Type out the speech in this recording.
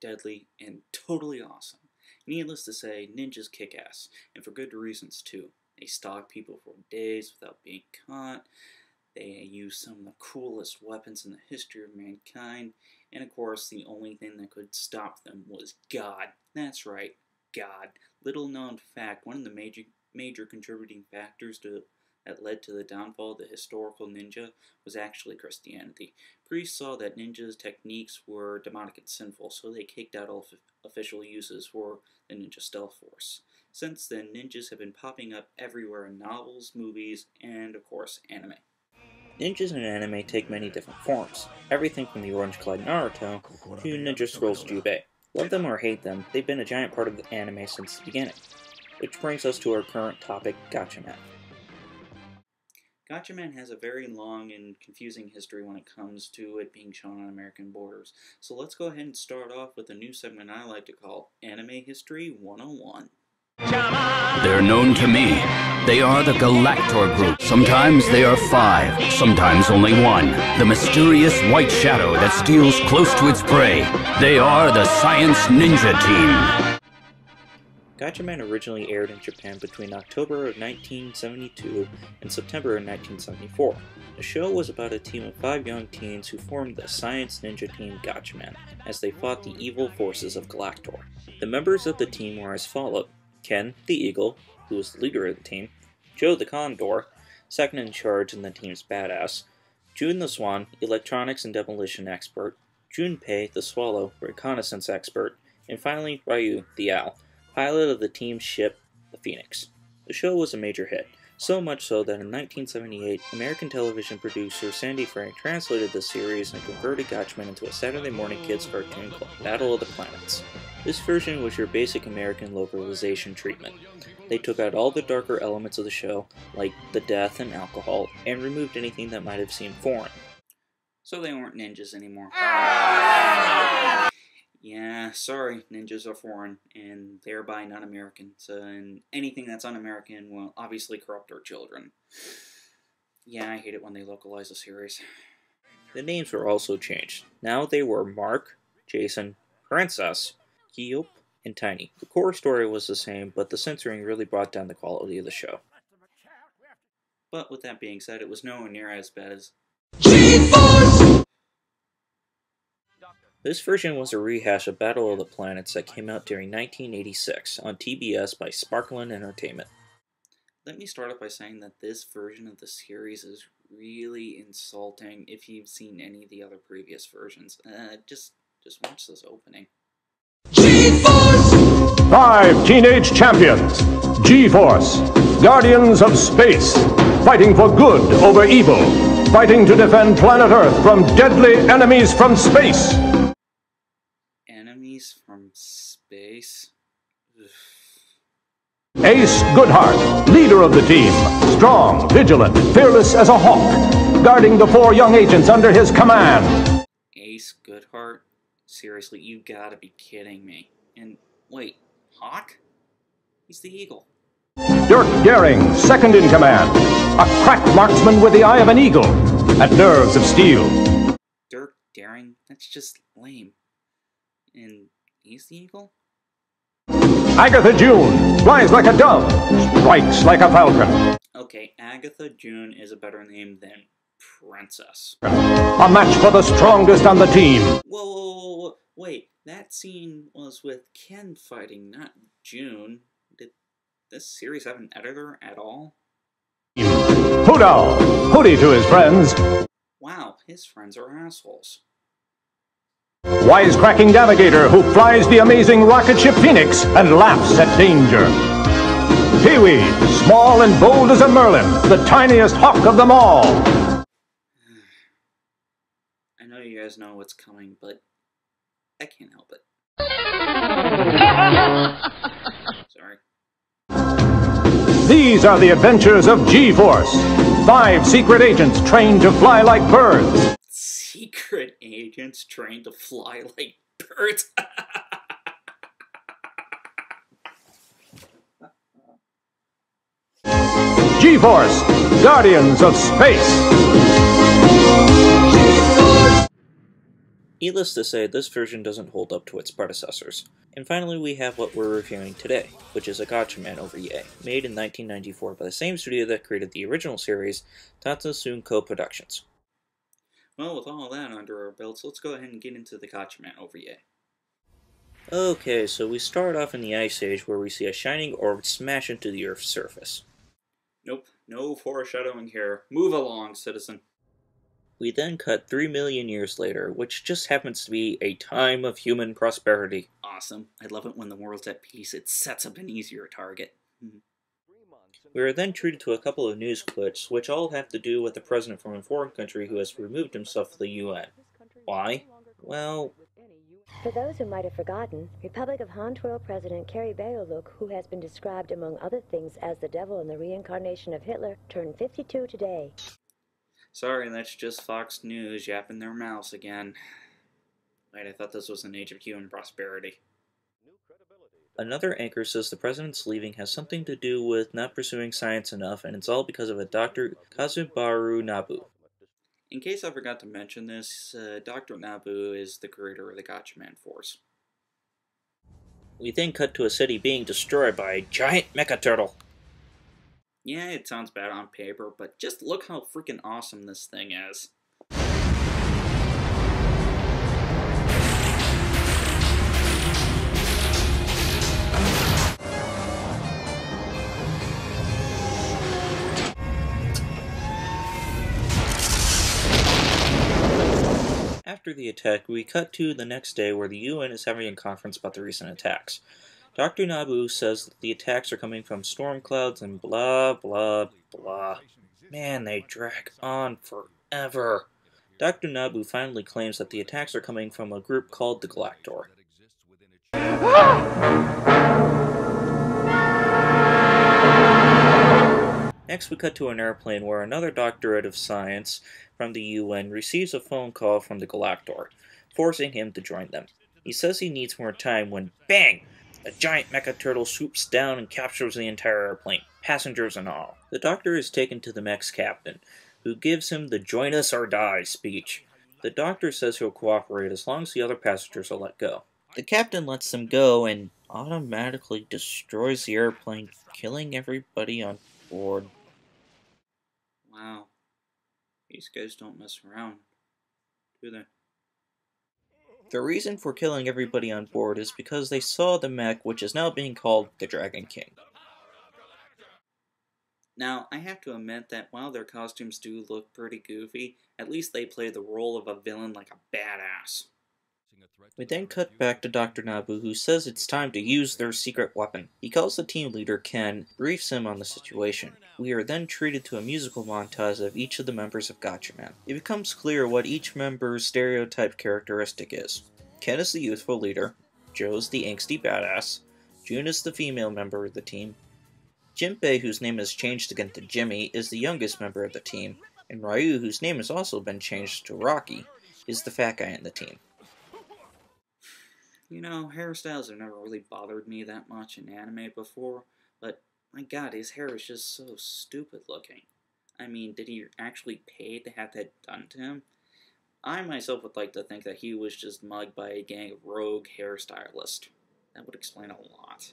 deadly, and totally awesome. Needless to say, ninjas kick ass, and for good reasons too. They stalk people for days without being caught. They use some of the coolest weapons in the history of mankind, and of course, the only thing that could stop them was God. That's right, God. Little known fact, one of the major contributing factors that led to the downfall of the historical ninja was actually Christianity. Priests saw that ninjas' techniques were demonic and sinful, so they kicked out all official uses for the ninja stealth force. Since then, ninjas have been popping up everywhere in novels, movies, and of course, anime. Ninjas in anime take many different forms, everything from the orange-clad Naruto to Ninja Scrolls Jubei. Love them or hate them, they've been a giant part of the anime since the beginning. Which brings us to our current topic, Gatchaman. Gatchaman has a very long and confusing history when it comes to it being shown on American borders, so let's go ahead and start off with a new segment I like to call Anime History 101. They're known to me. They are the Galactor Group. Sometimes they are 5, sometimes only 1. The mysterious white shadow that steals close to its prey. They are the Science Ninja Team. Gatchaman originally aired in Japan between October of 1972 and September of 1974. The show was about a team of 5 young teens who formed the Science Ninja Team Gatchaman as they fought the evil forces of Galactor. The members of the team were as followed: Ken, the Eagle, who was the leader of the team, Joe the Condor, second in charge and the team's badass, June the Swan, electronics and demolition expert, Junpei the Swallow, reconnaissance expert, and finally Ryu the Owl, pilot of the team's ship, the Phoenix. The show was a major hit, so much so that in 1978, American television producer Sandy Frank translated the series and converted Gatchaman into a Saturday morning kids cartoon called Battle of the Planets. This version was your basic American localization treatment. They took out all the darker elements of the show, like the death and alcohol, and removed anything that might have seemed foreign. So they weren't ninjas anymore. Yeah, sorry, ninjas are foreign, and thereby non-American, and anything that's un-American will obviously corrupt our children. Yeah, I hate it when they localize a series. The names were also changed. Now they were Mark, Jason, Princess, Keop, and Tiny. The core story was the same, but the censoring really brought down the quality of the show. But with that being said, it was nowhere near as bad as G-Force! This version was a rehash of Battle of the Planets that came out during 1986 on TBS by Sparkling Entertainment. Let me start off by saying that this version of the series is really insulting if you've seen any of the other previous versions. Just watch this opening. G-Force! 5 teenage champions. G-Force. Guardians of space. Fighting for good over evil. Fighting to defend planet Earth from deadly enemies from space. Enemies from space? Ugh. Ace Goodhart, leader of the team. Strong, vigilant, fearless as a hawk. Guarding the 4 young agents under his command. Ace Goodhart? Seriously, you gotta be kidding me. And wait, Hawk? He's the Eagle. Dirk Daring, second in command. A crack marksman with the eye of an eagle and nerves of steel. Dirk Daring? That's just lame. And he's the Eagle? Agatha June, flies like a dove, strikes like a falcon. Okay, Agatha June is a better name than Princess. A match for the strongest on the team. Whoa, wait, that scene was with Ken fighting, not June. Did this series have an editor at all? Hoodow, Hootie to his friends. Wow, his friends are assholes. Wisecracking navigator who flies the amazing rocket ship Phoenix and laughs at danger. Pee-wee, small and bold as a merlin, the tiniest hawk of them all. I know you guys know what's coming, but I can't help it. Sorry. These are the adventures of G-Force. 5 secret agents trained to fly like birds. Secret agents trained to fly like birds? G-Force, Guardians of Space. Needless to say, this version doesn't hold up to its predecessors. And finally, we have what we're reviewing today, which is a Gatchaman OVA, made in 1994 by the same studio that created the original series, Tatsunoko Productions. Well, with all that under our belts, let's go ahead and get into the Gatchaman OVA. Okay, so we start off in the Ice Age where we see a shining orb smash into the Earth's surface. Nope, no foreshadowing here. Move along, citizen. We then cut 3 million years later, which just happens to be a time of human prosperity. Awesome. I love it when the world's at peace. It sets up an easier target. We are then treated to a couple of news clips, which all have to do with the president from a foreign country who has removed himself from the UN. Why? Well... For those who might have forgotten, Republic of Honduras President Kerry Bayoluk, who has been described among other things as the devil and the reincarnation of Hitler, turned 52 today. Sorry, that's just Fox News yapping their mouths again. Wait, I thought this was an age of human prosperity. Another anchor says the president's leaving has something to do with not pursuing science enough, and it's all because of a Dr. Kazubaru Nabu. In case I forgot to mention this, Dr. Nabu is the creator of the Gatchaman Force. We then cut to a city being destroyed by a giant mecha turtle. Yeah, it sounds bad on paper, but just look how freaking awesome this thing is. After the attack, we cut to the next day where the UN is having a conference about the recent attacks. Dr. Nabu says that the attacks are coming from storm clouds and blah blah blah. Man, they drag on forever. Dr. Nabu finally claims that the attacks are coming from a group called the Galactor. Next we cut to an airplane where another doctorate of science from the UN receives a phone call from the Galactor, forcing him to join them. He says he needs more time when, bang! A giant mecha turtle swoops down and captures the entire airplane, passengers and all. The doctor is taken to the mech's captain, who gives him the join us or die speech. The doctor says he'll cooperate as long as the other passengers are let go. The captain lets them go and automatically destroys the airplane, killing everybody on board. Wow. These guys don't mess around, do they? The reason for killing everybody on board is because they saw the mech, which is now being called the Dragon King. Now, I have to admit that while their costumes do look pretty goofy, at least they play the role of a villain like a badass. We then cut back to Dr. Nabu, who says it's time to use their secret weapon. He calls the team leader, Ken, briefs him on the situation. We are then treated to a musical montage of each of the members of Gatchaman. It becomes clear what each member's stereotype characteristic is. Ken is the youthful leader, Joe's the angsty badass, June is the female member of the team, Jinpei, whose name is changed again to Jimmy, is the youngest member of the team, and Ryu, whose name has also been changed to Rocky, is the fat guy in the team. You know, hairstyles have never really bothered me that much in anime before, but my god, his hair is just so stupid looking. I mean, did he actually pay to have that done to him? I myself would like to think that he was just mugged by a gang of rogue hairstylists. That would explain a lot.